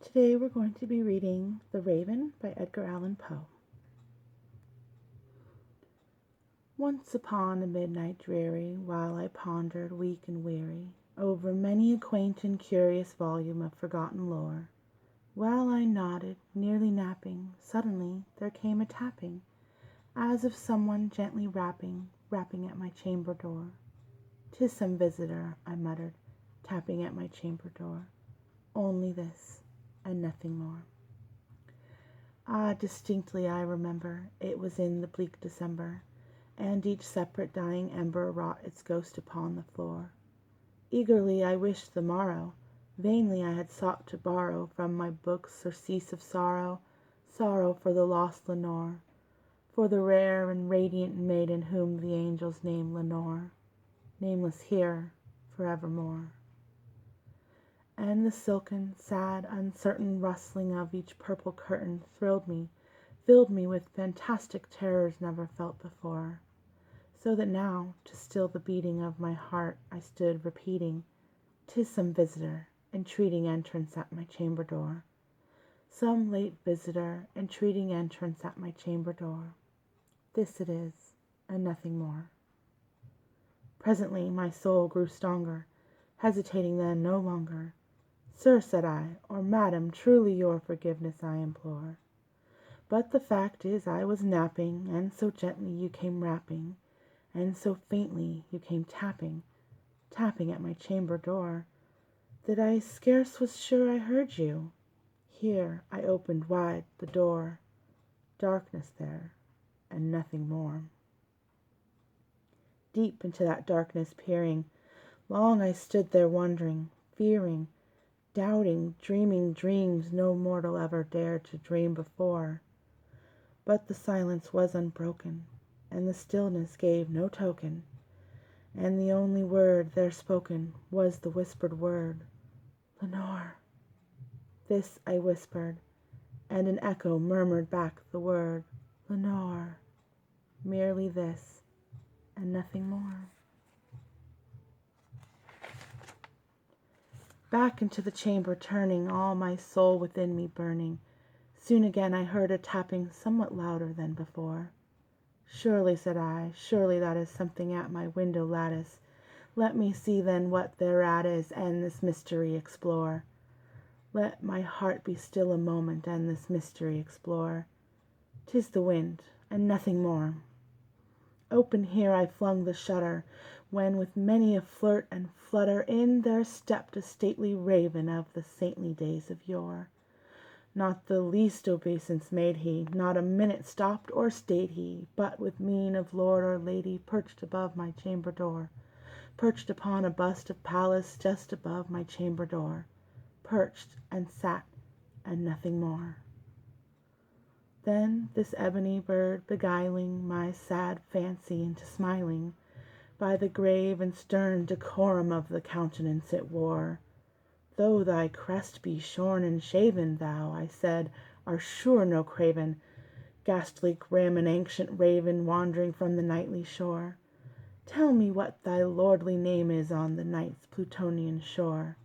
Today we're going to be reading The Raven by Edgar Allan Poe. Once upon a midnight dreary, while I pondered, weak and weary, over many a quaint and curious volume of forgotten lore, while I nodded, nearly napping, suddenly there came a tapping, as of someone gently rapping at my chamber door. "'Tis some visitor," I muttered, tapping at my chamber door. "Only this, and nothing more." Distinctly I remember, it was in the bleak December, and each separate dying ember wrought its ghost upon the floor. Eagerly I wished the morrow, vainly I had sought to borrow from my books surcease of sorrow for the lost Lenore, for the rare and radiant maiden whom the angels name Lenore, nameless here forevermore. And the silken, sad, uncertain rustling of each purple curtain thrilled me, filled me with fantastic terrors never felt before, so that now, to still the beating of my heart, I stood repeating, "'Tis some visitor, entreating entrance at my chamber door. Some late visitor, entreating entrance at my chamber door. This it is, and nothing more." Presently my soul grew stronger, hesitating then no longer. "Sir," said I, "or Madam, truly your forgiveness I implore. But the fact is I was napping, and so gently you came rapping, and so faintly you came tapping at my chamber door, that I scarce was sure I heard you." Here I opened wide the door. Darkness there, and nothing more. Deep into that darkness peering, long I stood there wondering, fearing, doubting, dreaming dreams no mortal ever dared to dream before. But the silence was unbroken, and the stillness gave no token, and the only word there spoken was the whispered word, "Lenore." This I whispered, and an echo murmured back the word, "Lenore." Merely this, and nothing more. Back into the chamber turning, all my soul within me burning, soon again I heard a tapping somewhat louder than before. "Surely," said I, "surely that is something at my window lattice. Let me see then what thereat is, and this mystery explore. Let my heart be still a moment, and this mystery explore. 'Tis the wind, and nothing more." Open here I flung the shutter, when with many a flirt and flutter in there stepped a stately raven of the saintly days of yore. Not the least obeisance made he, not a minute stopped or stayed he, but with mien of lord or lady perched above my chamber door, perched upon a bust of Pallas just above my chamber door, perched and sat, and nothing more. Then this ebony bird, beguiling my sad fancy into smiling, by the grave and stern decorum of the countenance it wore, "Though thy crest be shorn and shaven, thou," I said, "art sure no craven, ghastly grim and ancient raven wandering from the nightly shore. Tell me what thy lordly name is on the night's Plutonian shore."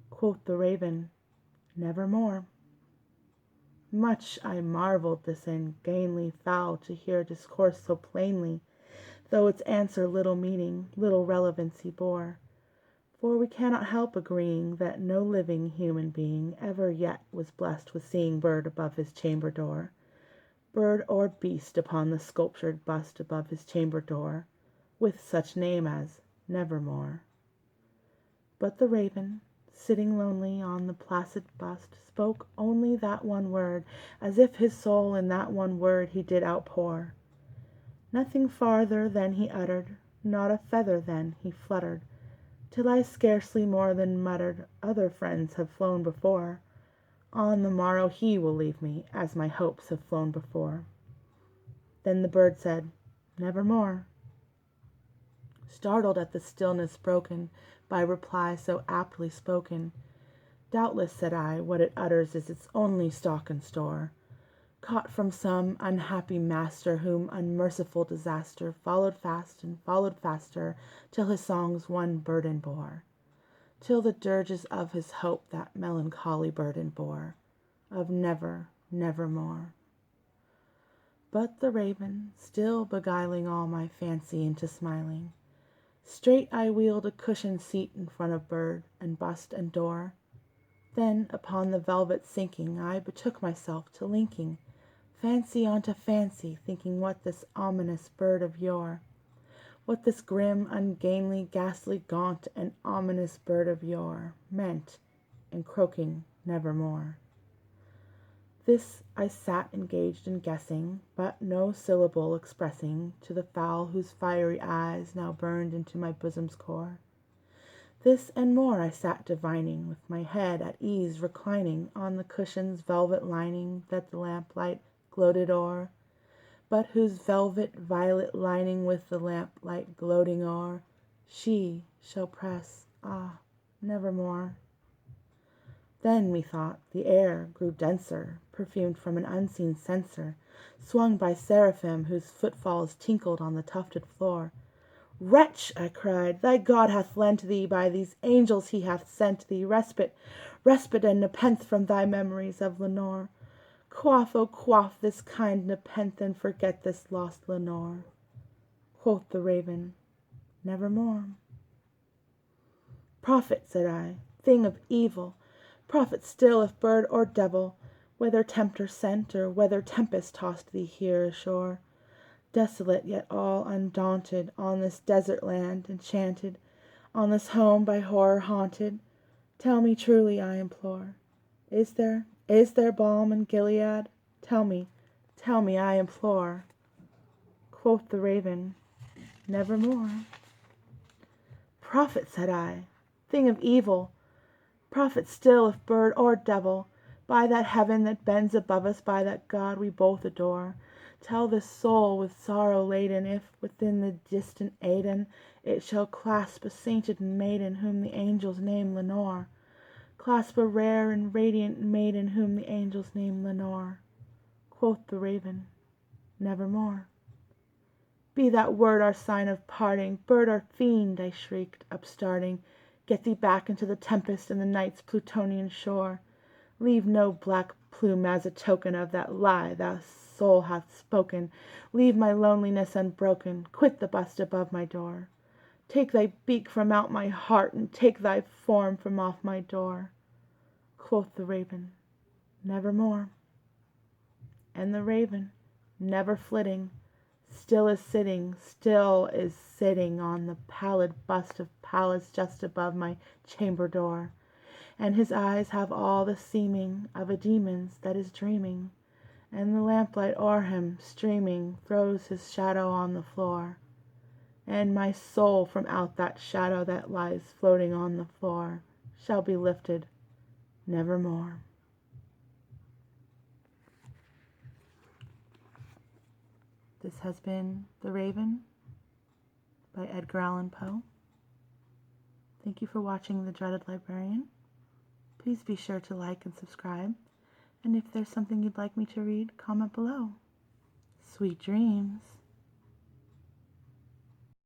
Quoth the raven, "Nevermore." Much I marvelled this ungainly fowl to hear discourse so plainly, though its answer little meaning, little relevancy bore. For we cannot help agreeing that no living human being ever yet was blessed with seeing bird above his chamber door, bird or beast upon the sculptured bust above his chamber door, with such name as Nevermore. But the raven, sitting lonely on the placid bust, spoke only that one word, as if his soul in that one word he did outpour. Nothing farther than he uttered, not a feather then he fluttered, till I scarcely more than muttered, "Other friends have flown before. On the morrow he will leave me, as my hopes have flown before." Then the bird said, "Nevermore." Startled at the stillness broken by reply so aptly spoken, "Doubtless," said I, "what it utters is its only stock and store, caught from some unhappy master whom unmerciful disaster followed fast and followed faster till his songs one burden bore. till the dirges of his hope that melancholy burden bore, of never, nevermore. But the raven, still beguiling all my fancy into smiling, straight I wheeled a cushioned seat in front of bird and bust and door. Then upon the velvet sinking, I betook myself to linking fancy onto fancy, thinking what this ominous bird of yore, what this grim, ungainly, ghastly, gaunt, and ominous bird of yore meant in croaking nevermore. This I sat engaged in guessing, but no syllable expressing to the fowl whose fiery eyes now burned into my bosom's core. This and more I sat divining, with my head at ease reclining on the cushion's velvet lining that the lamplight gloated o'er, but whose velvet violet lining with the lamplight gloating o'er, she shall press, nevermore. Then, methought, the air grew denser, perfumed from an unseen censer, swung by seraphim whose footfalls tinkled on the tufted floor. Wretch, I cried, thy God hath lent thee, by these angels he hath sent thee, respite and nepenthe from thy memories of Lenore. Quaff, oh quaff this kind nepenthe, and forget this lost Lenore. Quoth the raven, nevermore. Prophet, said I, thing of evil, prophet still if bird or devil, whether tempter sent, or whether tempest tossed thee here ashore, desolate yet all undaunted, on this desert land enchanted, on this home by horror haunted, tell me truly, I implore, is there balm in Gilead? Tell me, I implore. Quoth the raven, nevermore. Prophet, said I, thing of evil, prophet still if bird or devil, by that heaven that bends above us, by that God we both adore, tell this soul with sorrow laden if, within the distant Aidenn, it shall clasp a sainted maiden whom the angels name Lenore, clasp a rare and radiant maiden whom the angels name Lenore. Quoth the raven, nevermore. Be that word our sign of parting, bird or fiend, I shrieked, upstarting, get thee back into the tempest and the night's Plutonian shore. Leave no black plume as a token of that lie thou soul hath spoken. Leave my loneliness unbroken. Quit the bust above my door. Take thy beak from out my heart, and take thy form from off my door. Quoth the raven, nevermore. And the raven, never flitting, still is sitting on the pallid bust of Pallas just above my chamber door, and his eyes have all the seeming of a demon's that is dreaming, and the lamplight o'er him streaming throws his shadow on the floor, and my soul from out that shadow that lies floating on the floor shall be lifted nevermore. This has been The Raven by Edgar Allan Poe. Thank you for watching The Dreaded Librarian. Please be sure to like and subscribe, and if there's something you'd like me to read, comment below. Sweet dreams.